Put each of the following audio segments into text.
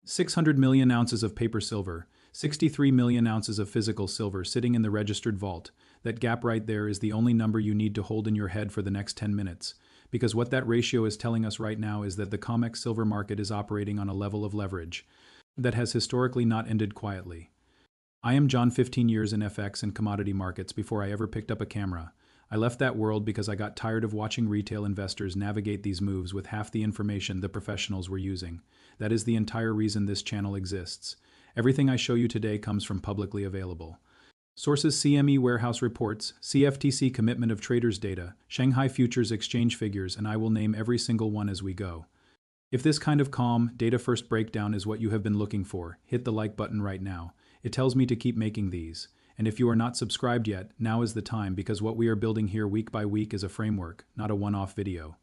600 million ounces of paper silver, 63 million ounces of physical silver sitting in the registered vault. That gap right there is the only number you need to hold in your head for the next 10 minutes. Because what that ratio is telling us right now is that the COMEX silver market is operating on a level of leverage that has historically not ended quietly. I am John, 15 years in FX and commodity markets before I ever picked up a camera. I left that world because I got tired of watching retail investors navigate these moves with half the information the professionals were using. That is the entire reason this channel exists. Everything I show you today comes from publicly available sources: CME warehouse reports, CFTC commitment of traders data, Shanghai futures exchange figures, and I will name every single one as we go. If this kind of calm, data-first breakdown is what you have been looking for, hit the like button right now. It tells me to keep making these. And if you are not subscribed yet, now is the time, because what we are building here week by week is a framework, not a one-off video.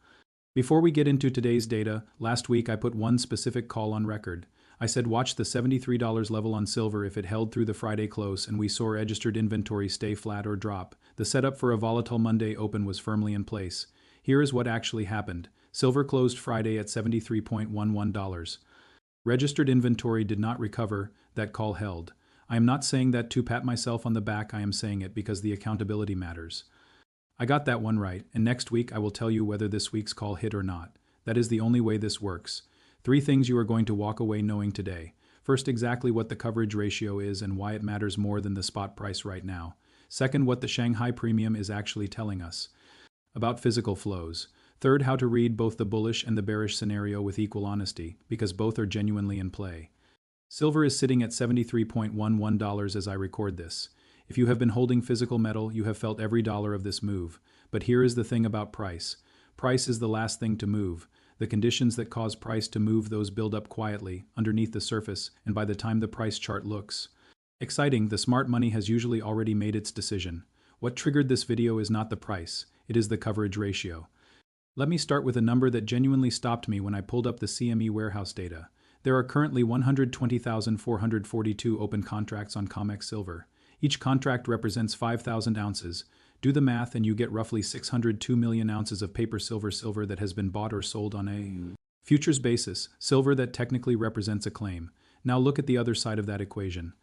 Before we get into today's data, last week I put one specific call on record. I said watch the $73 level on silver if it held through the Friday close and we saw registered inventory stay flat or drop. The setup for a volatile Monday open was firmly in place. Here is what actually happened. Silver closed Friday at $73.11. Registered inventory did not recover, that call held. I am not saying that to pat myself on the back, I am saying it because the accountability matters. I got that one right, and next week I will tell you whether this week's call hit or not. That is the only way this works. 3 things you are going to walk away knowing today. First, exactly what the coverage ratio is and why it matters more than the spot price right now. Second, what the Shanghai premium is actually telling us about physical flows. Third, how to read both the bullish and the bearish scenario with equal honesty, because both are genuinely in play. Silver is sitting at $73.11 as I record this. If you have been holding physical metal, you have felt every dollar of this move. But here is the thing about price. Price is the last thing to move. The conditions that cause price to move, those build up quietly, underneath the surface, and by the time the price chart looks exciting, the smart money has usually already made its decision. What triggered this video is not the price, it is the coverage ratio. Let me start with a number that genuinely stopped me when I pulled up the CME warehouse data. There are currently 120,442 open contracts on COMEX silver. Each contract represents 5,000 ounces. Do the math and you get roughly 602 million ounces of paper silver that has been bought or sold on a futures basis, silver that technically represents a claim. Now look at the other side of that equation.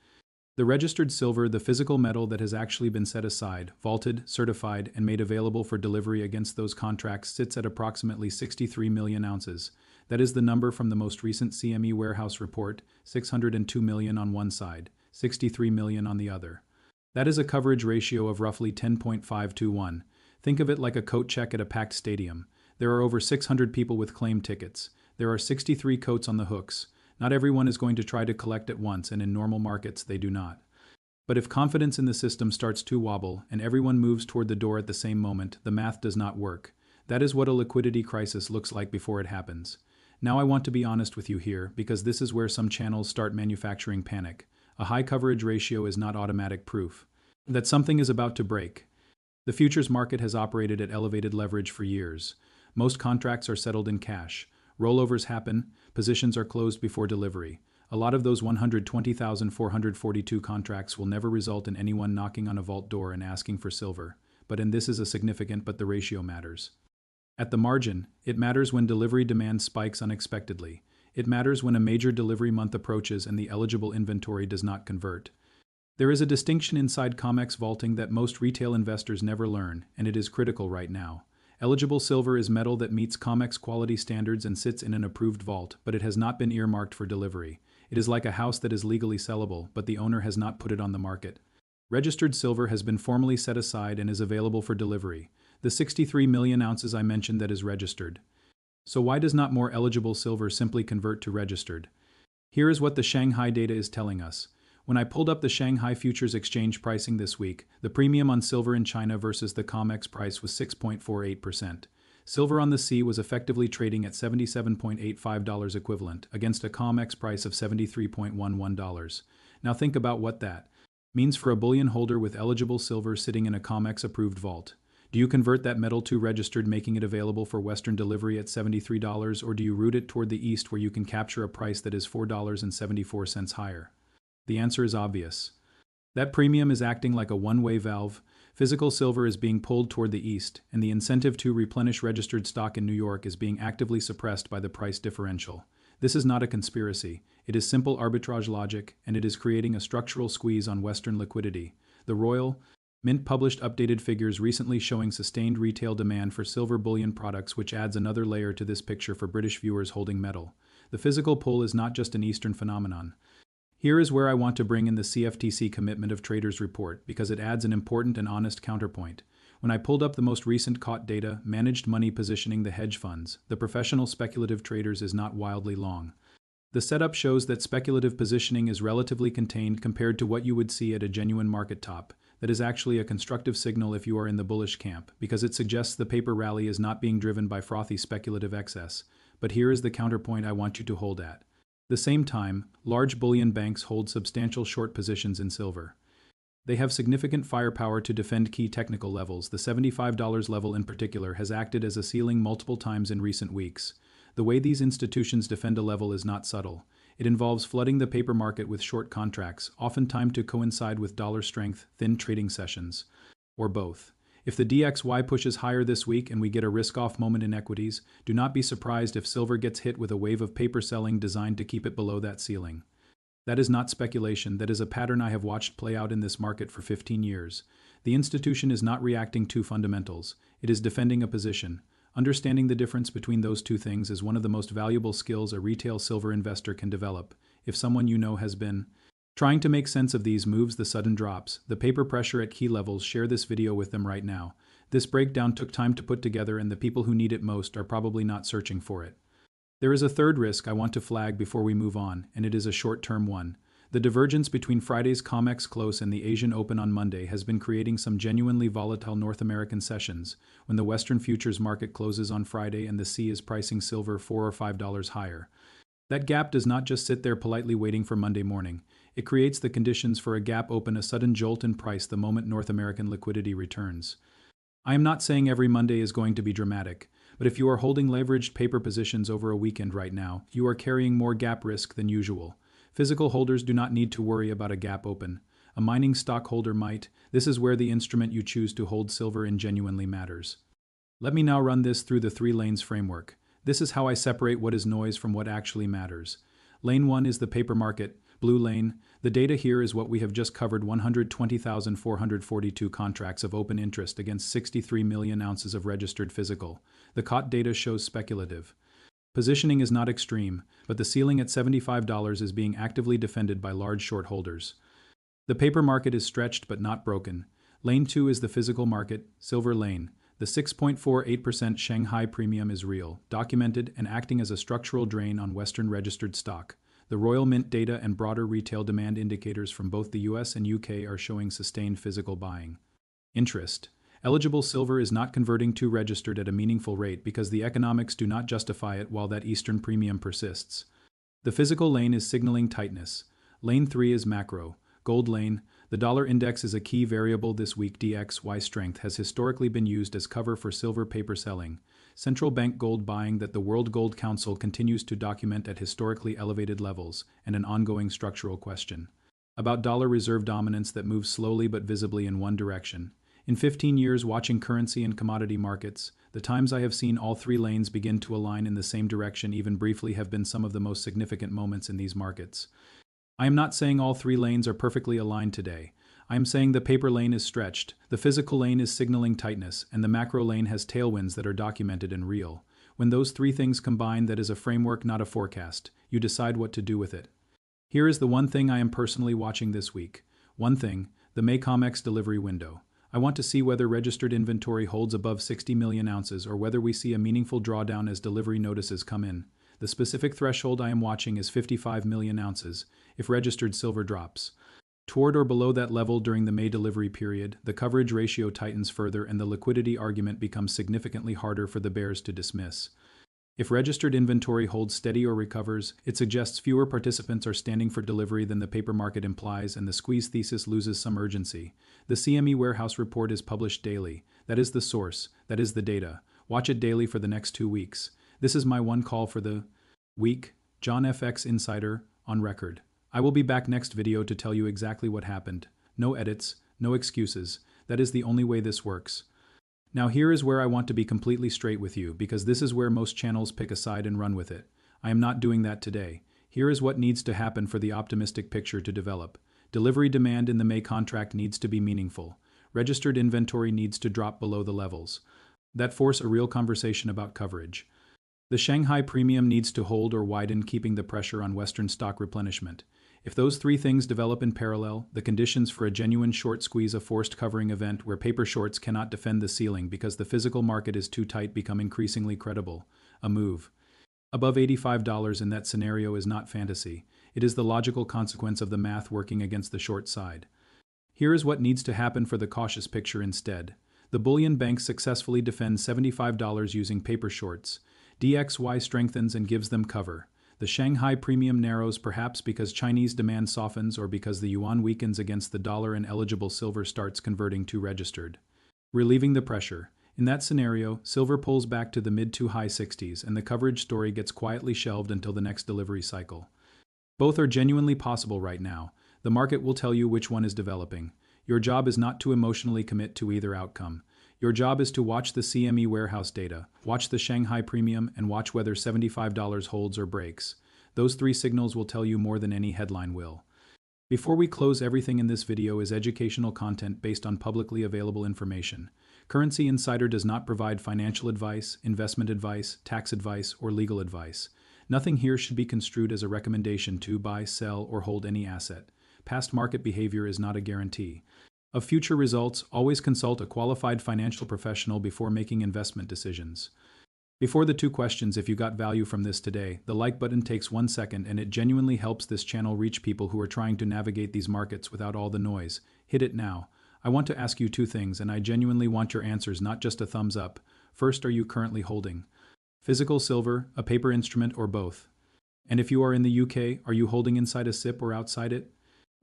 The registered silver, the physical metal that has actually been set aside, vaulted, certified, and made available for delivery against those contracts, sits at approximately 63 million ounces. That is the number from the most recent CME warehouse report, 602 million on one side, 63 million on the other. That is a coverage ratio of roughly 10.5 to 1. Think of it like a coat check at a packed stadium. There are over 600 people with claim tickets. There are 63 coats on the hooks. Not everyone is going to try to collect at once, and in normal markets they do not. But if confidence in the system starts to wobble and everyone moves toward the door at the same moment, the math does not work. That is what a liquidity crisis looks like before it happens. Now I want to be honest with you here, because this is where some channels start manufacturing panic. A high coverage ratio is not automatic proof that something is about to break. The futures market has operated at elevated leverage for years. Most contracts are settled in cash. Rollovers happen, positions are closed before delivery. A lot of those 120,442 contracts will never result in anyone knocking on a vault door and asking for silver. And this is a significant, but the ratio matters. At the margin, it matters when delivery demand spikes unexpectedly. It matters when a major delivery month approaches and the eligible inventory does not convert. There is a distinction inside COMEX vaulting that most retail investors never learn, and it is critical right now. Eligible silver is metal that meets COMEX quality standards and sits in an approved vault, but it has not been earmarked for delivery. It is like a house that is legally sellable, but the owner has not put it on the market. Registered silver has been formally set aside and is available for delivery. The 63 million ounces I mentioned that is registered. So why does not more eligible silver simply convert to registered? Here is what the Shanghai data is telling us. When I pulled up the Shanghai futures exchange pricing this week, the premium on silver in China versus the COMEX price was 6.48%. Silver on the sea was effectively trading at $77.85 equivalent against a COMEX price of $73.11. Now think about what that means for a bullion holder with eligible silver sitting in a COMEX approved vault. Do you convert that metal to registered, making it available for Western delivery at $73, or do you route it toward the east where you can capture a price that is $4.74 higher? The answer is obvious. That premium is acting like a one-way valve. Physical silver is being pulled toward the east, and the incentive to replenish registered stock in New York is being actively suppressed by the price differential. This is not a conspiracy. It is simple arbitrage logic, and it is creating a structural squeeze on Western liquidity. The Royal Mint published updated figures recently showing sustained retail demand for silver bullion products, which adds another layer to this picture for British viewers holding metal. The physical pull is not just an Eastern phenomenon. Here is where I want to bring in the CFTC Commitment of Traders report, because it adds an important and honest counterpoint. When I pulled up the most recent COT data, managed money positioning the hedge funds, the professional speculative traders is not wildly long. The setup shows that speculative positioning is relatively contained compared to what you would see at a genuine market top. That is actually a constructive signal if you are in the bullish camp, because it suggests the paper rally is not being driven by frothy speculative excess. But here is the counterpoint I want you to hold at. At the same time, large bullion banks hold substantial short positions in silver. They have significant firepower to defend key technical levels. The $75 level in particular has acted as a ceiling multiple times in recent weeks. The way these institutions defend a level is not subtle. It involves flooding the paper market with short contracts, often timed to coincide with dollar strength, thin trading sessions, or both. If the DXY pushes higher this week and we get a risk-off moment in equities, do not be surprised if silver gets hit with a wave of paper selling designed to keep it below that ceiling. That is not speculation, that is a pattern I have watched play out in this market for 15 years. The institution is not reacting to fundamentals, it is defending a position. Understanding the difference between those two things is one of the most valuable skills a retail silver investor can develop. If someone you know has been trying to make sense of these moves, the sudden drops, the paper pressure at key levels, share this video with them right now. This breakdown took time to put together, and the people who need it most are probably not searching for it. There is a third risk I want to flag before we move on, and it is a short-term one. The divergence between Friday's COMEX close and the Asian Open on Monday has been creating some genuinely volatile North American sessions, when the Western futures market closes on Friday and the C is pricing silver $4 or $5 higher. That gap does not just sit there politely waiting for Monday morning. It creates the conditions for a gap open, a sudden jolt in price the moment North American liquidity returns. I am not saying every Monday is going to be dramatic, but if you are holding leveraged paper positions over a weekend right now, you are carrying more gap risk than usual. Physical holders do not need to worry about a gap open. A mining stockholder might. This is where the instrument you choose to hold silver in genuinely matters. Let me now run this through the 3 lanes framework. This is how I separate what is noise from what actually matters. Lane 1 is the paper market, blue lane. The data here is what we have just covered: 120,442 contracts of open interest against 63 million ounces of registered physical. The COT data shows speculative positioning is not extreme, but the ceiling at $75 is being actively defended by large short holders. The paper market is stretched but not broken. Lane 2 is the physical market, silver lane. The 6.48% Shanghai premium is real, documented, and acting as a structural drain on Western registered stock. The Royal Mint data and broader retail demand indicators from both the US and UK are showing sustained physical buying interest. Eligible silver is not converting to registered at a meaningful rate because the economics do not justify it while that Eastern premium persists. The physical lane is signaling tightness. Lane 3 is macro, gold lane. The dollar index is a key variable this week. DXY strength has historically been used as cover for silver paper selling. Central bank gold buying that the World Gold Council continues to document at historically elevated levels, and an ongoing structural question about dollar reserve dominance that moves slowly but visibly in one direction. In 15 years watching currency and commodity markets, the times I have seen all 3 lanes begin to align in the same direction, even briefly, have been some of the most significant moments in these markets. I am not saying all 3 lanes are perfectly aligned today. I am saying the paper lane is stretched, the physical lane is signaling tightness, and the macro lane has tailwinds that are documented and real. When those 3 things combine, that is a framework, not a forecast. You decide what to do with it. Here is the one thing I am personally watching this week. One thing, the May COMEX delivery window. I want to see whether registered inventory holds above 60 million ounces or whether we see a meaningful drawdown as delivery notices come in. The specific threshold I am watching is 55 million ounces. If registered silver drops toward or below that level during the May delivery period, the coverage ratio tightens further and the liquidity argument becomes significantly harder for the bears to dismiss. If registered inventory holds steady or recovers, it suggests fewer participants are standing for delivery than the paper market implies, and the squeeze thesis loses some urgency. The CME warehouse report is published daily. That is the source. That is the data. Watch it daily for the next 2 weeks. This is my one call for the week. John FX Insider, on record. I will be back next video to tell you exactly what happened. No edits, no excuses. That is the only way this works. Now here is where I want to be completely straight with you, because this is where most channels pick a side and run with it. I am not doing that today. Here is what needs to happen for the optimistic picture to develop. Delivery demand in the May contract needs to be meaningful. Registered inventory needs to drop below the levels that force a real conversation about coverage. The Shanghai premium needs to hold or widen, keeping the pressure on Western stock replenishment. If those three things develop in parallel, the conditions for a genuine short squeeze, a forced covering event where paper shorts cannot defend the ceiling because the physical market is too tight, become increasingly credible. A move above $85 in that scenario is not fantasy. It is the logical consequence of the math working against the short side. Here is what needs to happen for the cautious picture instead. The bullion banks successfully defend $75 using paper shorts. DXY strengthens and gives them cover. The Shanghai premium narrows, perhaps because Chinese demand softens or because the yuan weakens against the dollar and eligible silver starts converting to registered, relieving the pressure. In that scenario, silver pulls back to the mid to high 60s and the coverage story gets quietly shelved until the next delivery cycle. Both are genuinely possible right now. The market will tell you which one is developing. Your job is not to emotionally commit to either outcome. Your job is to watch the CME warehouse data, watch the Shanghai premium, and watch whether $75 holds or breaks. Those three signals will tell you more than any headline will. Before we close, everything in this video is educational content based on publicly available information. Currency Insider does not provide financial advice, investment advice, tax advice, or legal advice. Nothing here should be construed as a recommendation to buy, sell, or hold any asset. Past market behavior is not a guarantee of future results. Always consult a qualified financial professional before making investment decisions. Before the two questions, if you got value from this today, the like button takes 1 second and it genuinely helps this channel reach people who are trying to navigate these markets without all the noise. Hit it now. I want to ask you two things, and I genuinely want your answers, not just a thumbs up. First, are you currently holding physical silver, a paper instrument, or both? And if you are in the UK, are you holding inside a SIP or outside it?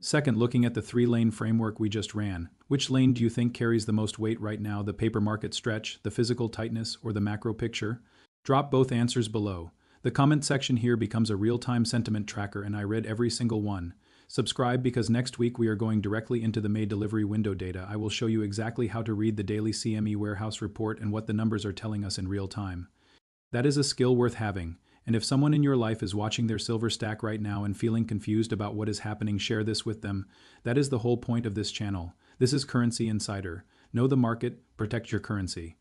Second, looking at the three-lane framework we just ran, which lane do you think carries the most weight right now, the paper market stretch, the physical tightness, or the macro picture? Drop both answers below. The comment section here becomes a real-time sentiment tracker, and I read every single one. Subscribe, because next week we are going directly into the May delivery window data. I will show you exactly how to read the daily CME warehouse report and what the numbers are telling us in real time. That is a skill worth having. And if someone in your life is watching their silver stack right now and feeling confused about what is happening, share this with them. That is the whole point of this channel. This is Currency Insider. Know the market, protect your currency.